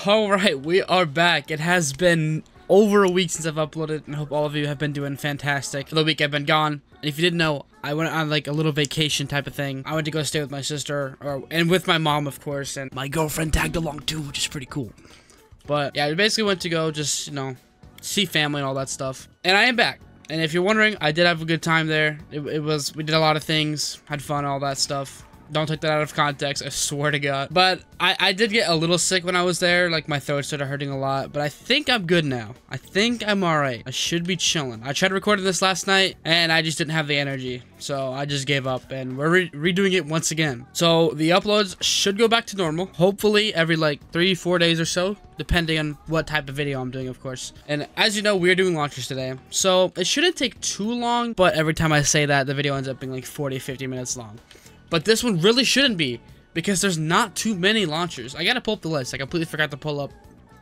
All right, we are back. It has been over a week since I've uploaded, and I hope all of you have been doing fantastic. For the week I've been gone, and if you didn't know, I went on like a little vacation type of thing. I went to go stay with my sister, and with my mom, of course, and my girlfriend tagged along too, which is pretty cool. But yeah, we basically went to go just, see family and all that stuff. And I am back. And if you're wondering, I did have a good time there. We did a lot of things, had fun, all that stuff. Don't take that out of context, I swear to God. But I did get a little sick when I was there. Like, my throat started hurting a lot. But I think I'm good now. I think I'm alright. I should be chilling. I tried recording this last night, and I just didn't have the energy. So I just gave up, and we're redoing it once again. So the uploads should go back to normal. Hopefully every, like, 3-4 days or so. Depending on what type of video I'm doing, of course. And as you know, we're doing launchers today. So it shouldn't take too long. But every time I say that, the video ends up being like 40-50 minutes long. But this one really shouldn't be, because there's not too many launchers. I gotta pull up the list. I completely forgot to pull up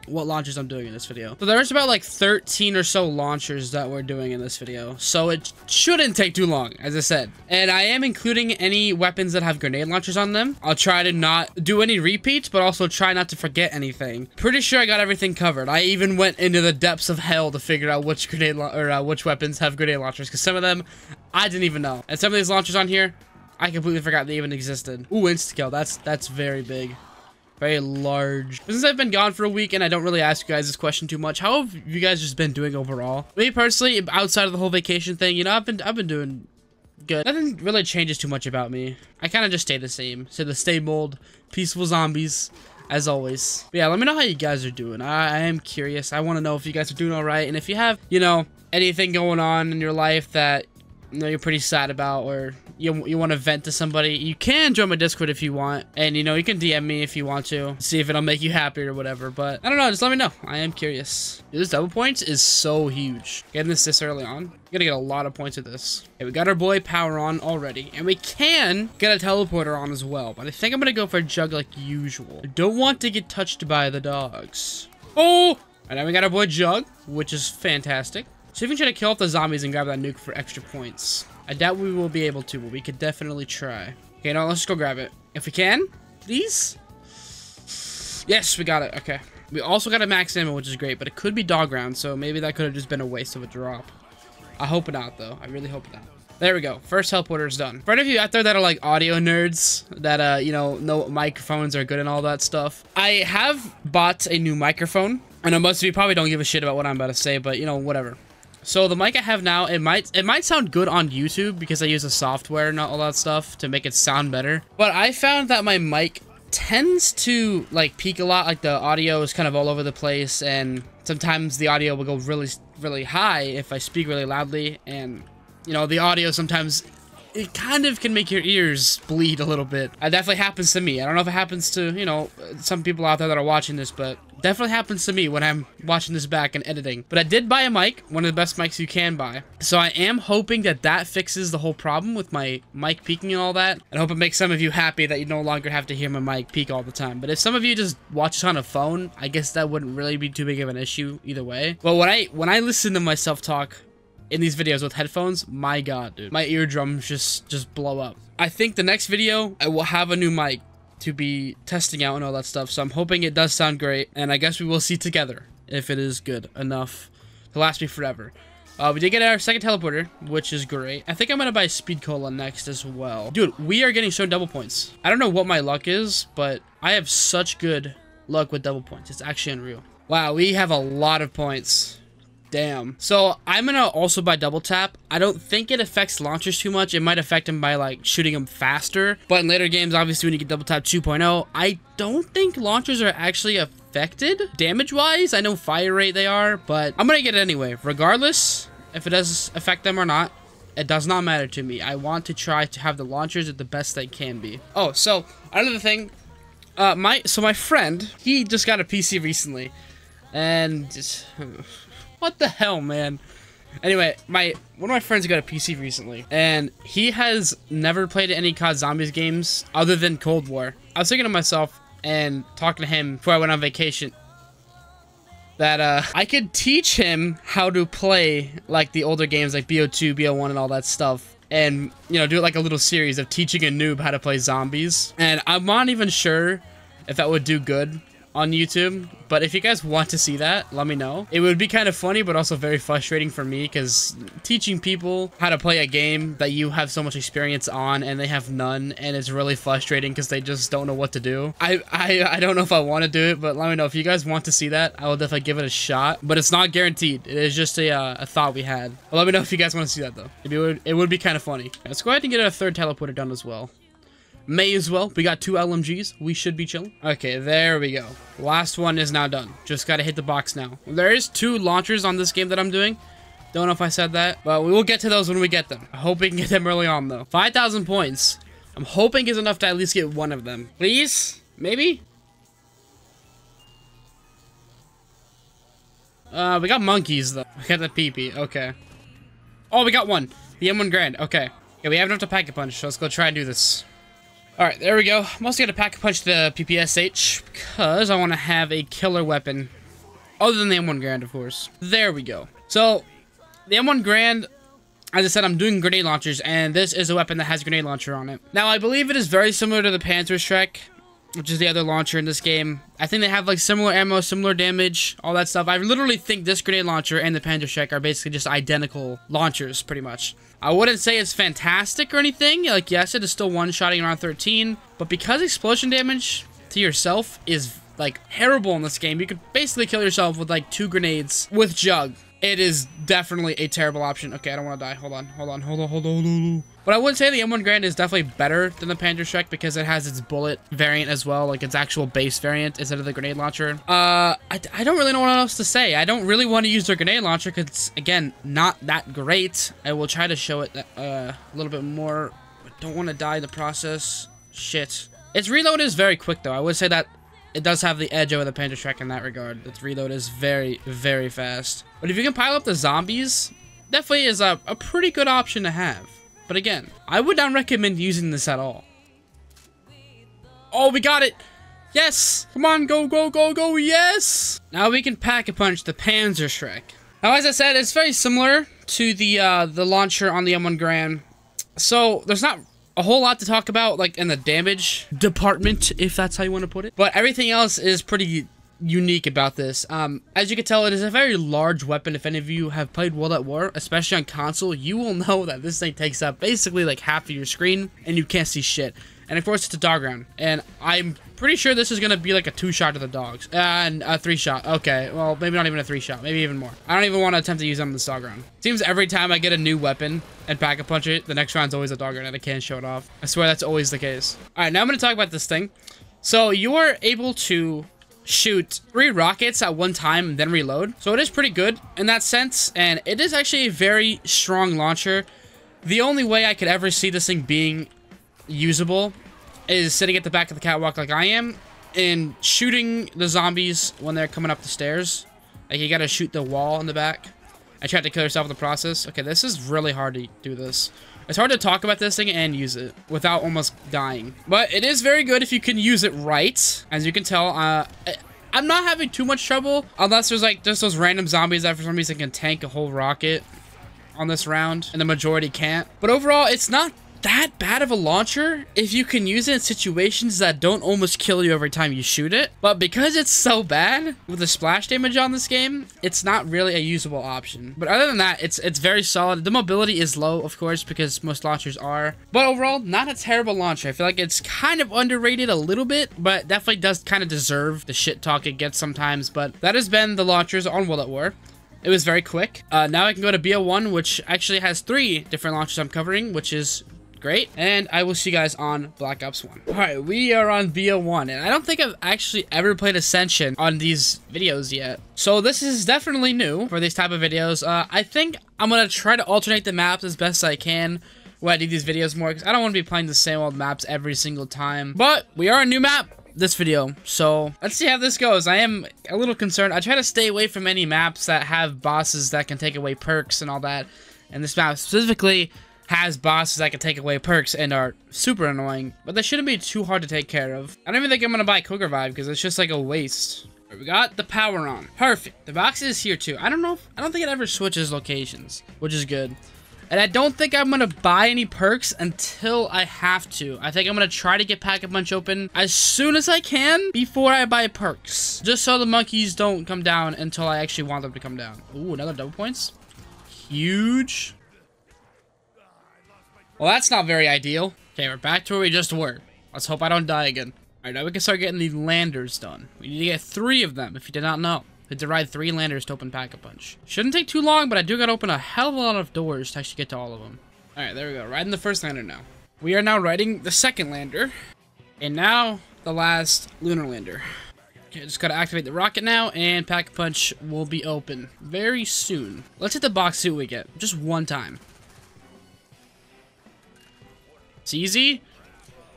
what launchers I'm doing in this video. So there's about like 13 or so launchers that we're doing in this video. So it shouldn't take too long, as I said. And I am including any weapons that have grenade launchers on them. I'll try to not do any repeats, but also try not to forget anything. Pretty sure I got everything covered. I even went into the depths of hell to figure out which which weapons have grenade launchers, because some of them I didn't even know. And some of these launchers on here, I completely forgot they even existed. Ooh, insta-kill. That's very big. Very large. Since I've been gone for a week and I don't really ask you guys this question too much, how have you guys just been doing overall? Me personally, outside of the whole vacation thing, I've been doing good. Nothing really changes too much about me. I kind of just stay the same. Stay mold, peaceful zombies, as always. But yeah, let me know how you guys are doing. I am curious. I want to know if you guys are doing all right, and if you have, anything going on in your life that you're pretty sad about, or you want to vent to somebody, you can join my Discord if you want, and you can DM me if you want to see if it'll make you happy or whatever. But I don't know, just let me know. I am curious. Dude, this double points is so huge. Getting this early on, you're gonna get a lot of points with this. Okay, we got our boy power on already, and we can get a teleporter on as well, but I think I'm gonna go for a jug like usual. I don't want to get touched by the dogs. Oh, and then we got our boy Jug, which is fantastic. So if we can try to kill off the zombies and grab that nuke for extra points. I doubt we will be able to, but we could definitely try. Okay, now let's just go grab it. If we can, please. Yes, we got it. Okay. We also got a max ammo, which is great, but it could be dog round, so maybe that could have just been a waste of a drop. I hope not, though. I really hope not. There we go. First teleporter is done. For any of you out there that are like audio nerds, that, know microphones are good and all that stuff, I have bought a new microphone. I know most of you probably don't give a shit about what I'm about to say, but, whatever. So the mic I have now, it might sound good on YouTube because I use a software and all that stuff to make it sound better. But I found that my mic tends to like peak a lot. Like the audio is kind of all over the place, and sometimes the audio will go really, really high if I speak really loudly. And the audio sometimes, it kind of can make your ears bleed a little bit. It definitely happens to me. I don't know if it happens to, some people out there that are watching this, but definitely happens to me when I'm watching this back and editing. But I did buy a mic, one of the best mics you can buy. So I am hoping that fixes the whole problem with my mic peaking and all that. I hope it makes some of you happy that you no longer have to hear my mic peak all the time. But if some of you just watch this on a phone, I guess that wouldn't really be too big of an issue either way. But when I listen to myself talk in these videos with headphones, my god, dude, my eardrums just blow up. I think the next video I will have a new mic to be testing out and all that stuff, so I'm hoping it does sound great, and I guess we will see together if it is good enough to last me forever. We did get our second teleporter, which is great. I think I'm gonna buy Speed Cola next as well. Dude, we are getting shown double points. I don't know what my luck is, but I have such good luck with double points. It's actually unreal. Wow, we have a lot of points. Damn. So I'm gonna also buy double tap. I don't think it affects launchers too much. It might affect them by like shooting them faster, but in later games, obviously when you get double tap 2.0, I don't think launchers are actually affected damage wise. I know fire rate they are, but I'm gonna get it anyway, regardless if it does affect them or not. It does not matter to me. I want to try to have the launchers at the best they can be. Oh, so another thing, my friend, he just got a PC recently, and just, what the hell, man? Anyway, one of my friends got a PC recently, and he has never played any COD Zombies games other than Cold War. I was thinking to myself and talking to him before I went on vacation that I could teach him how to play like the older games like BO2, BO1, and all that stuff. And, do it like a little series of teaching a noob how to play zombies. And I'm not even sure if that would do good on YouTube, but if you guys want to see that, let me know. It would be kind of funny, but also very frustrating for me, because teaching people how to play a game that you have so much experience on and they have none, and it's really frustrating because they just don't know what to do. I don't know if I want to do it, but let me know if you guys want to see that. I will definitely give it a shot, but it's not guaranteed. It is just a thought we had. But let me know if you guys want to see that though. It would be kind of funny. Let's go ahead and get a third teleporter done as well. May as well. We got 2 LMGs. We should be chilling. Okay, there we go. Last one is now done. Just gotta hit the box now. There is 2 launchers on this game that I'm doing. Don't know if I said that, but we will get to those when we get them. I hope we can get them early on though. 5,000 points. I'm hoping is enough to at least get one of them. Please? Maybe? We got monkeys though. We got the PP. Okay. Oh, we got one. The M1 Grand. Okay. Yeah, we have enough to pack a punch, so let's go try and do this. Alright, there we go. I'm also going to pack a punch the PPSH because I want to have a killer weapon. Other than the M1 Grand, of course. There we go. So, the M1 Grand, as I said, I'm doing grenade launchers, and this is a weapon that has a grenade launcher on it. Now, I believe it is very similar to the Panzerschreck, which is the other launcher in this game. I think they have like similar ammo, similar damage, all that stuff. I literally think this grenade launcher and the Panzerschreck are basically just identical launchers, pretty much. I wouldn't say it's fantastic or anything. Like, yes, it is still one-shotting around 13, but because explosion damage to yourself is like terrible in this game, you could basically kill yourself with like 2 grenades with Jug. It is definitely a terrible option. Okay, I don't want to die. Hold on. But I would say the M1 Grand is definitely better than the Panzerschreck because it has its bullet variant as well, like its actual base variant instead of the grenade launcher. I don't really know what else to say. I don't really want to use the grenade launcher because it's, again, not that great. I will try to show it a little bit more. I don't want to die in the process. Shit. Its reload is very quick, though. I would say that it does have the edge over the Panzerschreck in that regard. Its reload is very, very fast. But if you can pile up the zombies, definitely is a pretty good option to have. But again, I would not recommend using this at all. Oh, we got it! Yes! Come on, go, go, go, go, yes! Now we can pack a punch the Panzerschreck. Now, as I said, it's very similar to the launcher on the M1 Grand. So, there's not a whole lot to talk about, like, in the damage department, if that's how you want to put it. But everything else is pretty unique about this. As you can tell, it is a very large weapon. If any of you have played World at War, especially on console, you will know that this thing takes up basically like half of your screen and you can't see shit. And of course, it's a dog round, and I'm pretty sure this is gonna be like a 2-shot to the dogs and a 3-shot. Okay, well, maybe not even a 3-shot, maybe even more. I don't even want to attempt to use them in this dog round. Seems every time I get a new weapon and pack a punch it, the next round's always a dog round and I can't show it off. I swear that's always the case. All right, now I'm gonna talk about this thing. So you are able to shoot 3 rockets at one time and then reload. So it is pretty good in that sense, and it is actually a very strong launcher. The only way I could ever see this thing being usable is sitting at the back of the catwalk like I am and shooting the zombies when they're coming up the stairs. Like, you gotta shoot the wall in the back. I tried to kill yourself in the process. Okay, this is really hard to do this. It's hard to talk about this thing and use it without almost dying. But it is very good if you can use it right. As you can tell, I'm not having too much trouble unless there's like just those random zombies that for some reason can tank a whole rocket on this round and the majority can't. But overall, it's not that bad of a launcher if you can use it in situations that don't almost kill you every time you shoot it. But because it's so bad with the splash damage on this game, it's not really a usable option. But other than that, it's very solid. The mobility is low, of course, because most launchers are. But overall, not a terrible launcher. I feel like it's kind of underrated a little bit, but definitely does kind of deserve the shit talk it gets sometimes. But that has been the launchers on World at War. It was very quick. Now I can go to BO1, which actually has 3 different launchers I'm covering, which is great, and I will see you guys on Black Ops 1. Alright, we are on BO1, and I don't think I've actually ever played Ascension on these videos yet. So this is definitely new for these type of videos. I think I'm going to try to alternate the maps as best I can when I do these videos more, because I don't want to be playing the same old maps every single time. But we are a new map this video, so let's see how this goes. I am a little concerned. I try to stay away from any maps that have bosses that can take away perks and all that, and this map specifically has bosses that can take away perks and are super annoying, but they shouldn't be too hard to take care of. I don't even think I'm gonna buy Cougar Vibe because it's just like a waste. We got the power on. Perfect. The box is here too. I don't think it ever switches locations, which is good. And I don't think I'm gonna buy any perks until I have to. I think I'm gonna try to get Pack-a-Punch open as soon as I can before I buy perks. Just so the monkeys don't come down until I actually want them to come down. Ooh, another double points. Huge. Well, that's not very ideal. Okay, we're back to where we just were. Let's hope I don't die again. Alright, now we can start getting the landers done. We need to get 3 of them, if you did not know. We had to ride 3 landers to open Pack-a-Punch. Shouldn't take too long, but I do gotta open a hell of a lot of doors to actually get to all of them. Alright, there we go. Riding the first lander now. We are now riding the second lander. And now, the last lunar lander. Okay, just gotta activate the rocket now, and Pack-a-Punch will be open very soon. Let's hit the box, see what we get. Just one time. It's easy.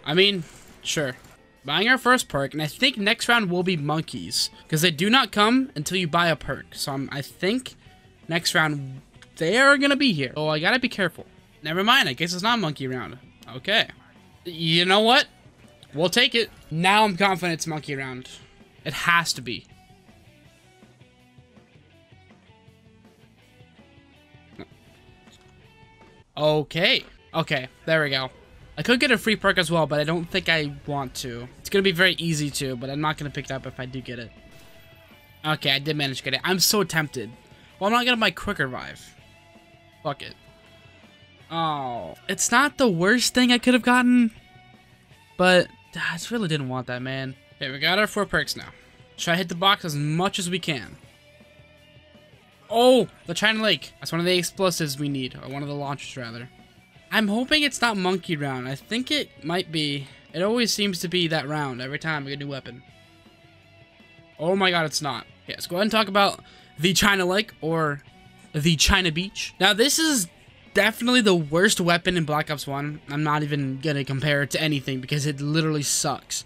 I mean, sure. Buying our first perk, and I think next round will be monkeys, because they do not come until you buy a perk. So I think next round they are gonna be here. Oh, I gotta be careful. Never mind, I guess it's not monkey round. Okay. You know what? We'll take it. Now I'm confident it's monkey round. It has to be. Okay. Okay, there we go. I could get a free perk as well, but I don't think I want to. It's going to be very easy to, but I'm not going to pick it up if I do get it. Okay, I did manage to get it. I'm so tempted. Well, I'm not going to buy Quick Revive. Fuck it. Oh. It's not the worst thing I could have gotten, but I just really didn't want that, man. Okay, we got our 4 perks now. Try to hit the box as much as we can. Oh, the China Lake. That's one of the explosives we need, or one of the launchers, rather. I'm hoping it's not monkey round. I think it might be. It always seems to be that round every time we get a new weapon. Oh my god, it's not. Okay, let's go ahead and talk about the China Lake, or the China Beach. Now, this is definitely the worst weapon in Black Ops 1. I'm not even gonna compare it to anything because it literally sucks.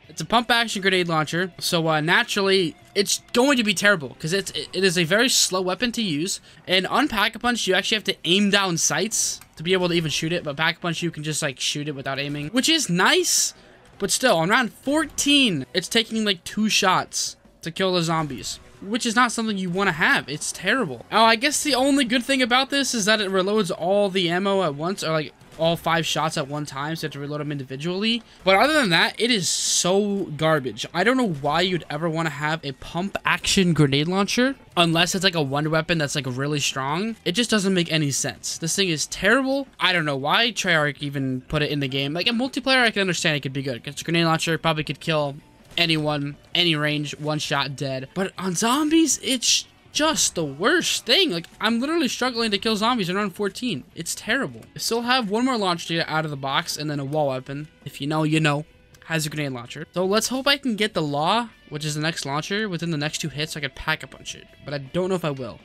It's a pump action grenade launcher, so naturally it's going to be terrible because it is a very slow weapon to use. And on Pack-a-Punch, you actually have to aim down sights to be able to even shoot it, but Pack-a-Punch, you can just like shoot it without aiming, which is nice. But still, on round 14, it's taking like 2 shots to kill the zombies, which is not something you want to have. It's terrible. Oh, I guess the only good thing about this is that it reloads all the ammo at once, or like all 5 shots at one time, so you have to reload them individually. But other than that, it is so garbage. I don't know why you'd ever want to have a pump action grenade launcher unless it's like a wonder weapon that's like really strong. It just doesn't make any sense. This thing is terrible. I don't know why Treyarch even put it in the game. Like in multiplayer, I can understand it could be good because a grenade launcher probably could kill anyone, any range, 1 shot, dead. But on zombies, it's just the worst thing. Like, I'm literally struggling to kill zombies in round 14. It's terrible. I still have 1 more launch to get out of the box, and then a wall weapon. If you know, you know. Has a grenade launcher. So let's hope I can get the Law, which is the next launcher, within the next 2 hits so I could Pack-a-Punch it. But I don't know if I will.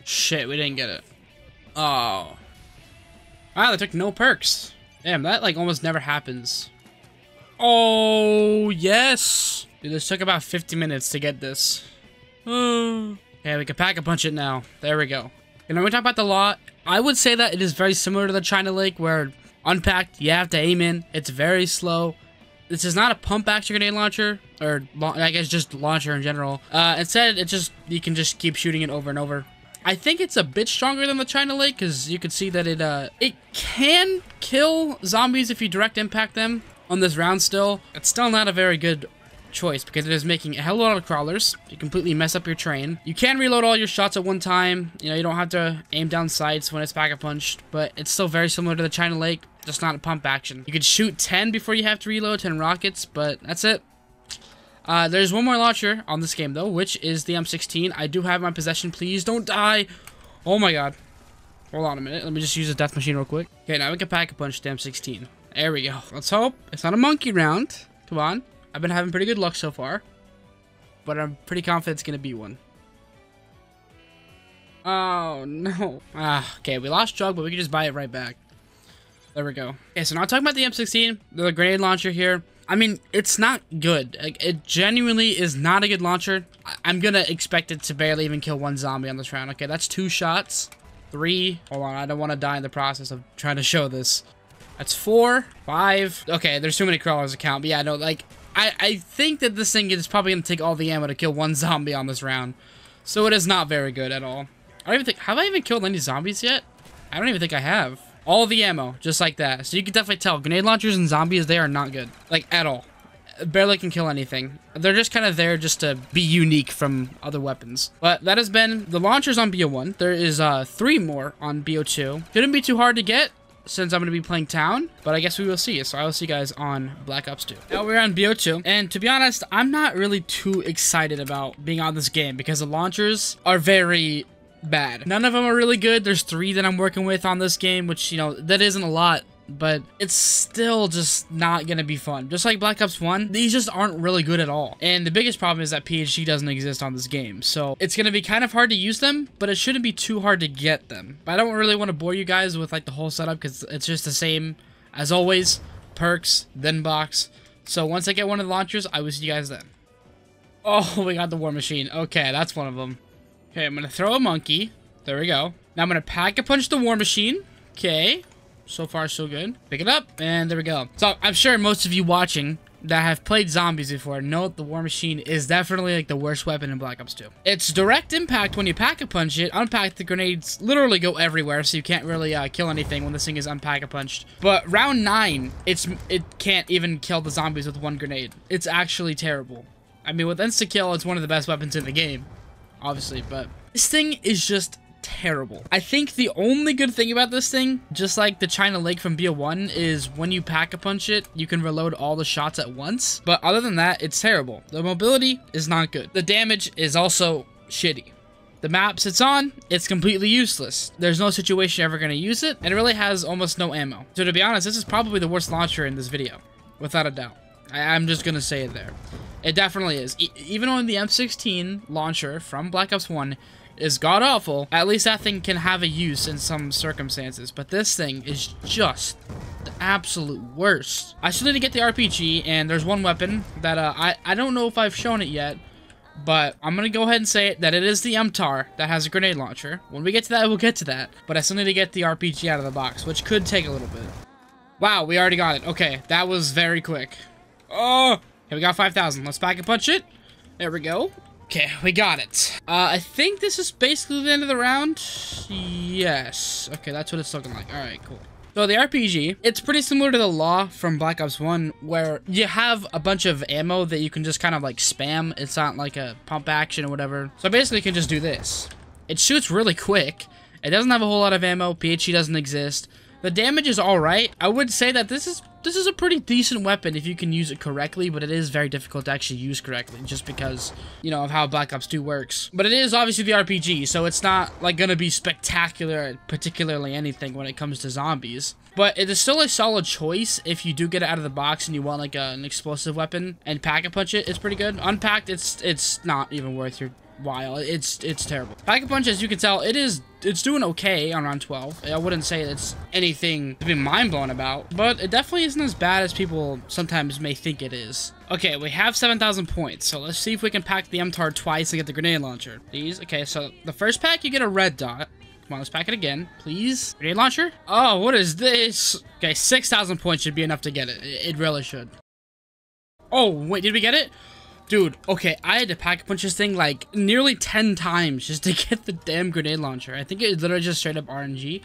Shit, we didn't get it. Oh. Wow, they took no perks. Damn, that like almost never happens. Oh, yes. Dude, this took about 50 minutes to get this. Okay, we can Pack-a-Punch it now. There we go. And when we talk about the Law, I would say that it is very similar to the China Lake, where unpacked, you have to aim in. It's very slow. This is not a pump action grenade launcher, or I guess just launcher in general. Instead, you can just keep shooting it over and over. I think it's a bit stronger than the China Lake, because you can see that it can kill zombies if you direct impact them on this round still. It's still not a very good choice because it is making a hell of a lot of crawlers. You completely mess up your train. You can reload all your shots at one time. You know, you don't have to aim down sights when it's Pack-a-Punched, but it's still very similar to the China Lake, just not a pump action. You could shoot 10 before you have to reload, 10 rockets, but that's it. There's 1 more launcher on this game though, which is the M16. I do have my possession. Please don't die. Oh my god. Hold on a minute. Let me just use a death machine real quick. Okay, now we can Pack-a-Punch the M16. There we go. Let's hope it's not a monkey round. Come on. I've been having pretty good luck so far, but I'm pretty confident it's going to be one. Oh, no. Okay, we lost Jug, but we can just buy it right back. There we go. Okay, so now talking about the M16, the grenade launcher here. I mean, it's not good. Like, it genuinely is not a good launcher. I'm going to expect it to barely even kill 1 zombie on this round. Okay, that's 2 shots. 3. Hold on, I don't want to die in the process of trying to show this. That's 4. 5. Okay, there's too many crawlers to count, but yeah, no, like, I think that this thing is probably going to take all the ammo to kill 1 zombie on this round. So it is not very good at all. I don't even think... Have I even killed any zombies yet? I don't even think I have. All the ammo, just like that. So you can definitely tell, grenade launchers and zombies, they are not good. Like, at all. Barely can kill anything. They're just kind of there just to be unique from other weapons. But that has been the launchers on BO1. There is 3 more on BO2. Shouldn't be too hard to get, since I'm going to be playing Town, but I guess we will see. So I will see you guys on Black Ops 2. Now we're on BO2, and to be honest, I'm not really too excited about being on this game because the launchers are very bad. None of them are really good. There's 3 that I'm working with on this game, which, you know, that isn't a lot, but it's still just not gonna be fun. Just like Black Ops 1, these just aren't really good at all. And the biggest problem is that PhD doesn't exist on this game, so it's gonna be kind of hard to use them, but it shouldn't be too hard to get them. But I don't really want to bore you guys with like the whole setup because it's just the same as always. Perks, then box. So once I get one of the launchers, I will see you guys then. Oh, we got the War Machine. Okay, that's one of them. Okay, I'm gonna throw a monkey. There we go. Now I'm gonna pack-a-punch the War Machine. Okay. So far, so good. Pick it up, and there we go. So, I'm sure most of you watching that have played zombies before know the War Machine is definitely like the worst weapon in Black Ops 2. It's direct impact when you pack-a-punch it. Unpack, the grenades literally go everywhere, so you can't really kill anything when this thing is unpack-a-punched. But round 9, it can't even kill the zombies with 1 grenade. It's actually terrible. I mean, with insta-kill, it's one of the best weapons in the game, obviously, but this thing is just terrible. I think the only good thing about this thing, just like the China Lake from BO1, is when you pack-a-punch it, you can reload all the shots at once. But other than that, it's terrible. The mobility is not good. The damage is also shitty. The maps it's on, it's completely useless. There's no situation you're ever going to use it, and it really has almost no ammo. So to be honest, this is probably the worst launcher in this video, without a doubt. I'm just going to say it there. It definitely is. Even on the M16 launcher from Black Ops 1 is god-awful, at least that thing can have a use in some circumstances. But this thing is just the absolute worst. I still need to get the RPG, and there's one weapon that I don't know if I've shown it yet, but I'm going to go ahead and say it, that it is the MTAR that has a grenade launcher. When we get to that, we'll get to that. But I still need to get the RPG out of the box, which could take a little bit. Wow, we already got it. Okay, that was very quick. Oh! Okay, we got 5,000. Let's pack-a-punch it. There we go. Okay, we got it. I think this is basically the end of the round. Yes. Okay, that's what it's looking like. All right, cool. So the RPG, it's pretty similar to the Law from Black Ops 1, where you have a bunch of ammo that you can just kind of like spam. It's not like a pump action or whatever. So basically you can just do this. It shoots really quick. It doesn't have a whole lot of ammo. PhD doesn't exist. The damage is all right. I would say that this is a pretty decent weapon if you can use it correctly, but it is very difficult to actually use correctly just because, you know, of how Black Ops 2 works. But it is obviously the RPG, so it's not like gonna be spectacular, particularly anything when it comes to zombies. But it is still a solid choice if you do get it out of the box and you want like an explosive weapon and pack-a-punch it. It's pretty good. Unpacked, it's not even worth your while. It's terrible. Pack-a-punch, as you can tell, it's doing okay on round 12. I wouldn't say it's anything to be mind-blown about, but it definitely isn't as bad as people sometimes may think it is. Okay, we have 7,000 points, so let's see if we can pack the MTAR twice to get the grenade launcher. Please. Okay, so the first pack, you get a red dot. Come on, let's pack it again, please. Grenade launcher? Oh, what is this? Okay, 6,000 points should be enough to get it. It really should. Oh, wait, did we get it? Dude, okay, I had to pack-a-punch this thing like nearly 10 times just to get the damn grenade launcher. I think it literally just straight up RNG.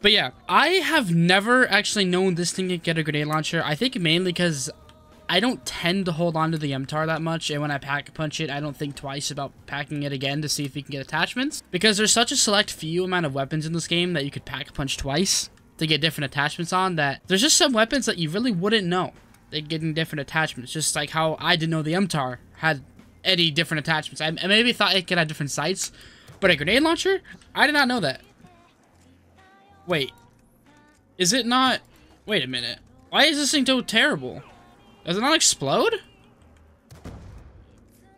But yeah, I have never actually known this thing to get a grenade launcher. I think mainly because I don't tend to hold on to the MTAR that much, and when I pack-a-punch it, I don't think twice about packing it again to see if we can get attachments. Because there's such a select few amount of weapons in this game that you could pack-a-punch twice to get different attachments on, that there's just some weapons that you really wouldn't know. They're getting different attachments, just like how I didn't know the MTAR had any different attachments. I maybe thought it could have different sights, but a grenade launcher? I did not know that. Wait. Is it not... Wait a minute. Why is this thing so terrible? Does it not explode?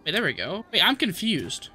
Wait, there we go. Wait, I'm confused.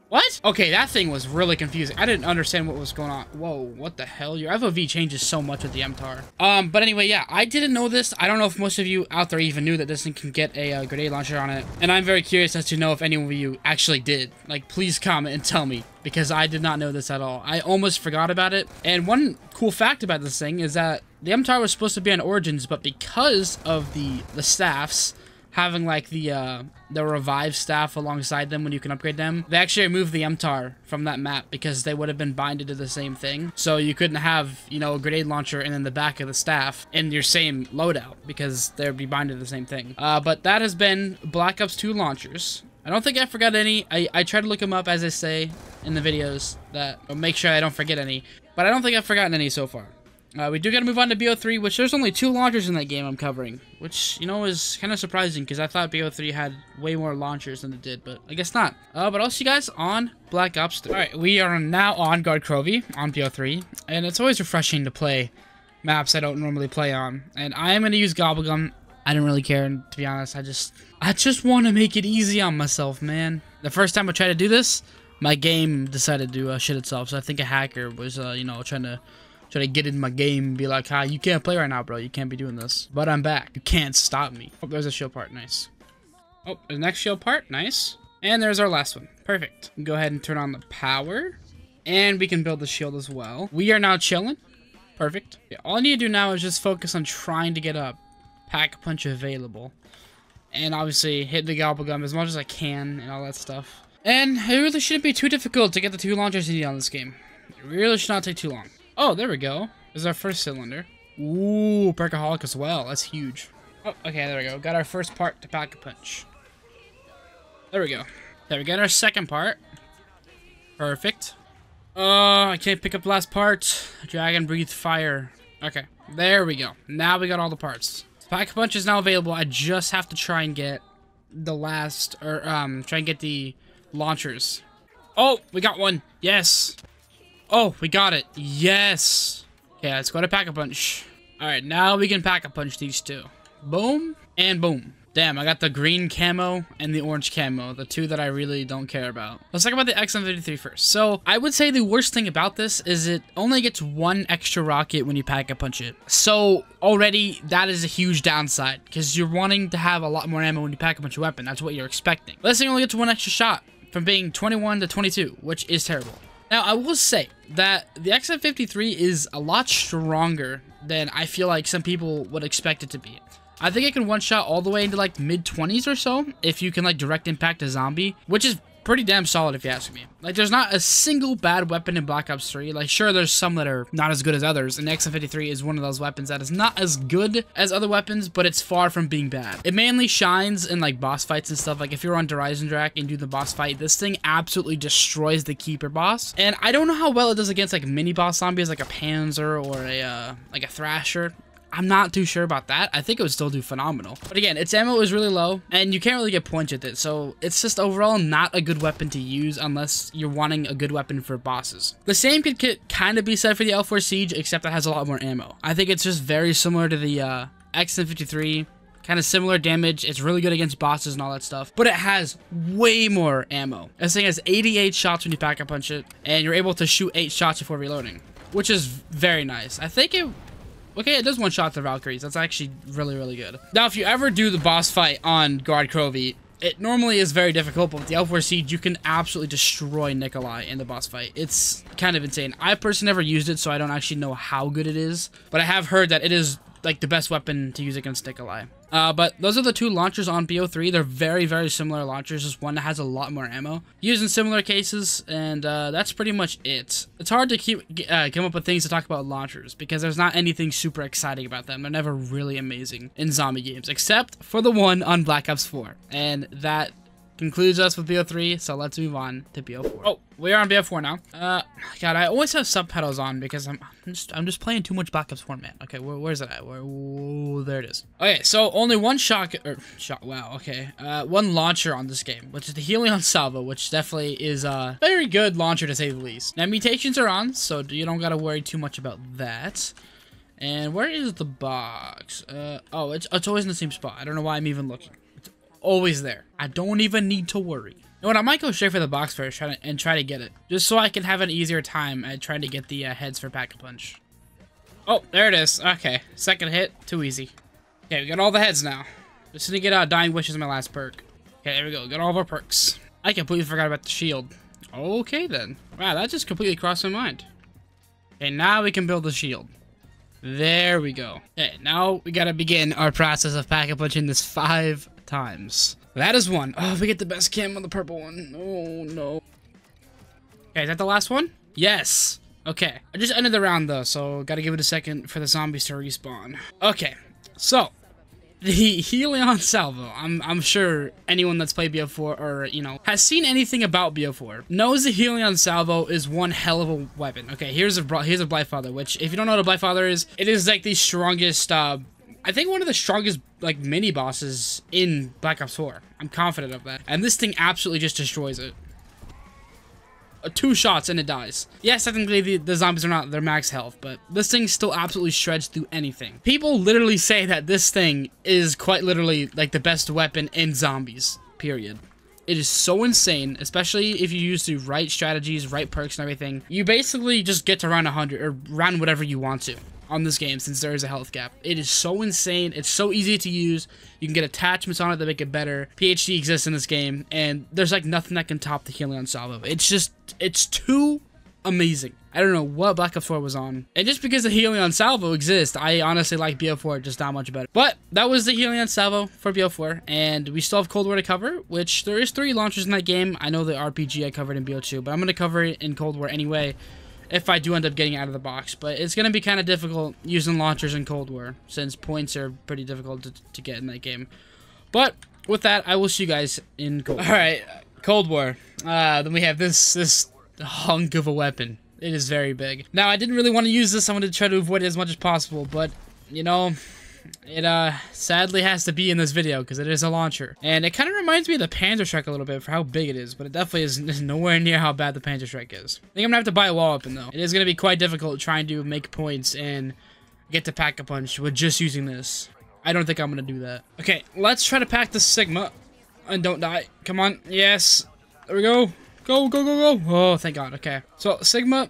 What? Okay, that thing was really confusing. I didn't understand what was going on. Whoa, what the hell? Your FOV changes so much with the MTAR. But anyway, yeah, I didn't know this. I don't know if most of you out there even knew that this thing can get a grenade launcher on it. And I'm very curious as to know if any of you actually did. Like, please comment and tell me, because I did not know this at all. I almost forgot about it. And one cool fact about this thing is that the MTAR was supposed to be on Origins, but because of the staffs having like the revive staff alongside them when you can upgrade them. They actually removed the MTAR from that map because they would have been binded to the same thing. So you couldn't have, you know, a grenade launcher and then the back of the staff in your same loadout because they'd be binded to the same thing. But that has been Black Ops 2 launchers. I don't think I forgot any. I try to look them up as I say in the videos that I'll make sure I don't forget any. But I don't think I've forgotten any so far. We do got to move on to BO3, which there's only 2 launchers in that game I'm covering, which, you know, is kind of surprising because I thought BO3 had way more launchers than it did, but I guess not. But I'll see you guys on Black Ops 3. Alright, we are now on Guard Crovy on BO3, and it's always refreshing to play maps I don't normally play on, and I am going to use Gobblegum. I don't really care, to be honest. I just want to make it easy on myself, man. The first time I tried to do this, my game decided to shit itself, so I think a hacker was, you know, trying to get in my game and be like, you can't play right now, bro. You can't be doing this. But I'm back. You can't stop me. Oh, there's a shield part. Nice. Oh, the next shield part. Nice. And there's our last one. Perfect. Go ahead and turn on the power. And we can build the shield as well. We are now chilling. Perfect. Okay, all I need to do now is just focus on trying to get a Pack-a-Punch available. And obviously hit the Gobblegum as much as I can and all that stuff. And it really shouldn't be too difficult to get the 2 launchers you need on this game. It really should not take too long. Oh, there we go. This is our first cylinder. Ooh, Perkaholic as well. That's huge. Oh, okay, there we go. Got our first part to Pack-a-Punch. There we go. There we got our second part. Perfect. I can't pick up the last part. Dragon Breathe Fire. Okay, there we go. Now we got all the parts. Pack-a-Punch is now available. I just have to try and get the last, or try and get the launchers. Oh, we got one. Yes. Oh, we got it. Yes. Okay, let's go to Pack-a-Punch. Alright, now we can Pack-a-Punch these 2. Boom and boom. Damn, I got the green camo and the orange camo, the 2 that I really don't care about. Let's talk about the XM53 first. So, I would say the worst thing about this is it only gets 1 extra rocket when you Pack-a-Punch it. So, already, that is a huge downside, because you're wanting to have a lot more ammo when you Pack-a-Punch a weapon. That's what you're expecting. This thing only gets 1 extra shot, from being 21 to 22, which is terrible. Now, I will say that the XM53 is a lot stronger than I feel like some people would expect it to be. I think it can one-shot all the way into, like, mid-20s or so, if you can, like, direct impact a zombie, which is pretty damn solid if you ask me. Like, there's not a single bad weapon in Black Ops 3. Like, sure, there's some that are not as good as others, and the XM53 is one of those weapons that is not as good as other weapons, but it's far from being bad. It mainly shines in, like, boss fights and stuff. Like, if you're on Dreisendrach and do the boss fight, this thing absolutely destroys the Keeper boss. And I don't know how well it does against, like, mini-boss zombies, like a Panzer or a, like a Thrasher. I'm not too sure about that. I think it would still do phenomenal. But again, its ammo is really low, and you can't really get points with it, so it's just overall not a good weapon to use unless you're wanting a good weapon for bosses. The same could kind of be said for the L4 Siege, except it has a lot more ammo. I think it's just very similar to the XM53. Kind of similar damage. It's really good against bosses and all that stuff, but it has way more ammo. This thing has 88 shots when you Pack-a-Punch it, and you're able to shoot 8 shots before reloading, which is very nice. I think it... Okay, it does one-shot the Valkyries. That's actually really, really good. Now, if you ever do the boss fight on Guard Crovy, it normally is very difficult, but with the L4 Siege, you can absolutely destroy Nikolai in the boss fight. It's kind of insane. I personally never used it, so I don't actually know how good it is, but I have heard that it is, like, the best weapon to use against Nikolai. But those are the 2 launchers on BO3. They're very, very similar launchers. Just one that has a lot more ammo. Used in similar cases, and that's pretty much it. It's hard to come up with things to talk about launchers, because there's not anything super exciting about them. They're never really amazing in zombie games, except for the one on Black Ops 4. And that concludes us with BO3, so let's move on to BO4. Oh, we are on BO4 now. God, I always have subtitles on because I'm just playing too much Black Ops 4, man. Okay, where's it at? Whoa, there it is. Okay, so only one wow, okay. One launcher on this game, which is the Helion Salvo, which definitely is a very good launcher to say the least. Now, mutations are on, so you don't gotta worry too much about that. And where is the box? Oh, it's always in the same spot. I don't know why I'm even looking. Always there. I don't even need to worry. You know what? I might go straight for the box first and try to get it, just so I can have an easier time at trying to get the heads for Pack-a-Punch. Oh, there it is. Okay, second hit, too easy. Okay, we got all the heads now. Just need to get Dying Wish as my last perk. Okay, there we go. Got all of our perks. I completely forgot about the shield. Okay then. Wow, that just completely crossed my mind. Okay, now we can build the shield. There we go. Okay, now we gotta begin our process of Pack-a-Punching this 5 times. That is one. Oh, we get the best cam on the purple one. Oh, no. Okay, is that the last one? Yes. Okay. I just ended the round, though, so gotta give it a second for the zombies to respawn. Okay, so the Helion Salvo. I'm sure anyone that's played BO4 or, you know, has seen anything about BO4 knows the Helion Salvo is one hell of a weapon. Okay, here's a Blightfather, which, if you don't know what a Blightfather is, it is like the strongest, I think one of the strongest, like, mini-bosses in Black Ops 4. I'm confident of that. And this thing absolutely just destroys it. 2 shots and it dies. Yes, technically the zombies are not their max health, but this thing still absolutely shreds through anything. People literally say that this thing is quite literally like the best weapon in zombies, period. It is so insane, especially if you use the right strategies, right perks and everything. You basically just get to round 100 or round whatever you want to on this game, since there is a health cap. It is so insane. It's so easy to use. You can get attachments on it that make it better. PhD exists in this game, and there's like nothing that can top the Helion Salvo. It's too amazing. I don't know what Black Ops 4 was on. And just because the Helion Salvo exists, I honestly like BO4 just that much better. But that was the Helion Salvo for BO4, and we still have Cold War to cover, which there is 3 launchers in that game. I know the RPG I covered in BO2, but I'm going to cover it in Cold War anyway, if I do end up getting out of the box. But it's going to be kind of difficult using launchers in Cold War, since points are pretty difficult to get in that game. But with that, I will see you guys in Cold War. Alright, Cold War. Then we have this hunk of a weapon. It is very big. Now, I didn't really want to use this. I wanted to try to avoid it as much as possible, but, you know, it sadly has to be in this video because it is a launcher. And it kind of reminds me of the Panzerschreck a little bit for how big it is, but it definitely is nowhere near how bad the Panzerschreck is. I think I'm gonna have to buy a wall weapon though. It is gonna be quite difficult trying to make points and get to Pack-a-Punch with just using this. I don't think I'm gonna do that. Okay, let's try to pack the Sigma and don't die. Come on, yes. There we go. Go, go, go, go. Oh, thank God. Okay. So, Sigma,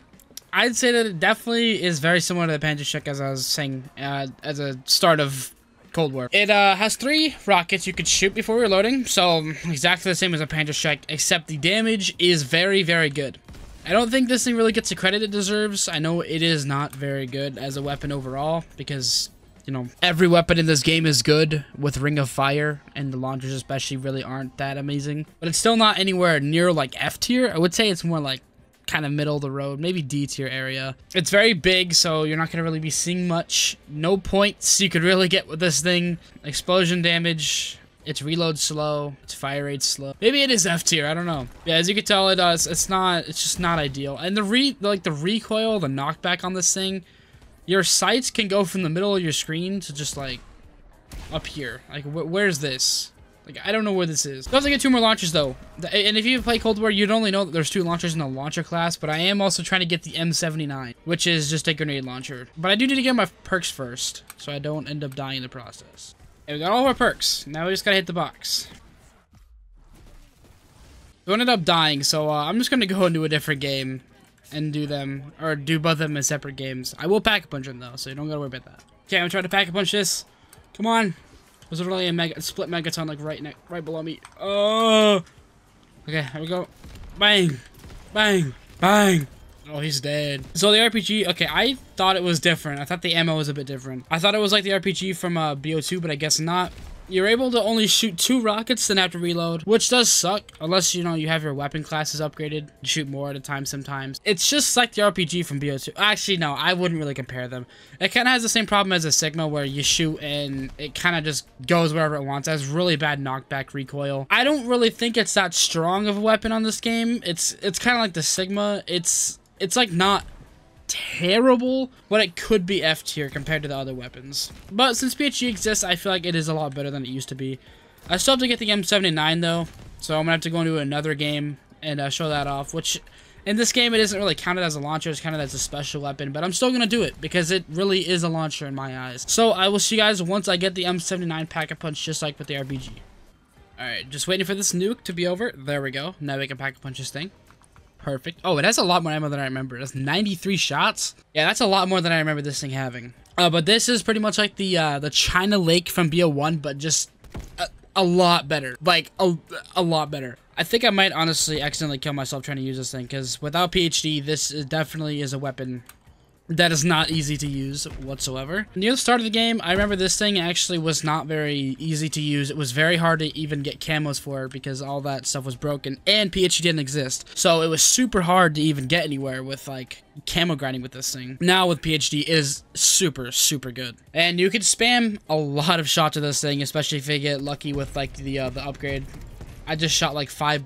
I'd say that it definitely is very similar to the Panzerschreck, as I was saying, as a start of Cold War. It has 3 rockets you could shoot before reloading, so exactly the same as a Panzerschreck, except the damage is very, very good. I don't think this thing really gets the credit it deserves. I know it is not very good as a weapon overall, because, you know, every weapon in this game is good with Ring of Fire, and the launchers especially really aren't that amazing. But it's still not anywhere near, like, F tier. I would say it's more, like, kind of middle of the road, maybe D tier area. It's very big, so you're not going to really be seeing much. No points you could really get with this thing. Explosion damage. Its reload slow. Its fire rate slow. Maybe it is F tier. I don't know. Yeah, as you can tell, it does. It's just not ideal. And the recoil, the knockback on this thing, your sights can go from the middle of your screen to just like up here. Like, where's this? Like, I don't know where this is. Don't get 2 more launchers though. And if you play Cold War, you'd only know that there's 2 launchers in the launcher class. But I am also trying to get the M79, which is just a grenade launcher. But I do need to get my perks first, so I don't end up dying in the process. Okay, we got all of our perks. Now we just gotta hit the box. We ended up dying, so I'm just gonna go into a different game and do them, or do both of them as separate games. I will Pack-a-Punch them though, so you don't gotta worry about that. Okay, I'm trying to Pack-a-Punch this. Come on. There's literally a split megaton like right below me. Oh. Okay, here we go. Bang, bang, bang. Oh, he's dead. So the RPG, okay, I thought it was different. I thought the ammo was a bit different. I thought it was like the RPG from BO2, but I guess not. You're able to only shoot 2 rockets, then have to reload, which does suck, unless, you know, you have your weapon classes upgraded. You shoot more at a time sometimes. It's just like the RPG from BO2. Actually, no, I wouldn't really compare them. It kind of has the same problem as a Sigma, where you shoot and it kind of just goes wherever it wants. It has really bad knockback recoil. I don't really think it's that strong of a weapon on this game. It's kind of like the Sigma. It's like not terrible, but it could be F tier compared to the other weapons. But since PhD exists, I feel like it is a lot better than it used to be. I still have to get the M79 though, so I'm gonna have to go into another game and show that off, which in this game it isn't really counted as a launcher, it's counted as a special weapon, but I'm still gonna do it because it really is a launcher in my eyes. So I will see you guys once I get the M79 Pack-a-Punch, just like with the RPG. Alright, just waiting for this nuke to be over. There we go. Now we can Pack-a-Punch this thing. Perfect. Oh, it has a lot more ammo than I remember. That's 93 shots. Yeah, that's a lot more than I remember this thing having. But this is pretty much like the China Lake from BO1, but just a lot better. Like, a lot better. I think I might honestly accidentally kill myself trying to use this thing, because without PhD, this definitely is a weapon That is not easy to use whatsoever. Near the start of the game, I remember this thing actually was not very easy to use. It was very hard to even get camos for because all that stuff was broken and PhD didn't exist. So it was super hard to even get anywhere with like camo grinding with this thing. Now with PhD, it is super, super good. And you could spam a lot of shots of this thing, especially if you get lucky with like the upgrade. I just shot like 5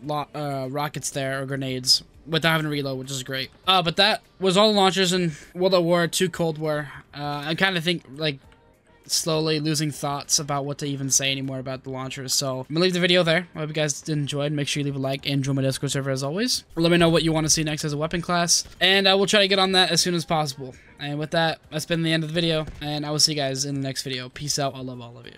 rockets there, or grenades, without having to reload, which is great. But that was all the launchers in World at War 2 Cold War. I kind of think, like, slowly losing thoughts about what to even say anymore about the launchers. So I'm gonna leave the video there. I hope you guys did enjoy it. Make sure you leave a like and join my Discord server as always. Let me know what you want to see next as a weapon class, and I will try to get on that as soon as possible. And with that, that's been the end of the video, and I will see you guys in the next video. Peace out. I love all of you.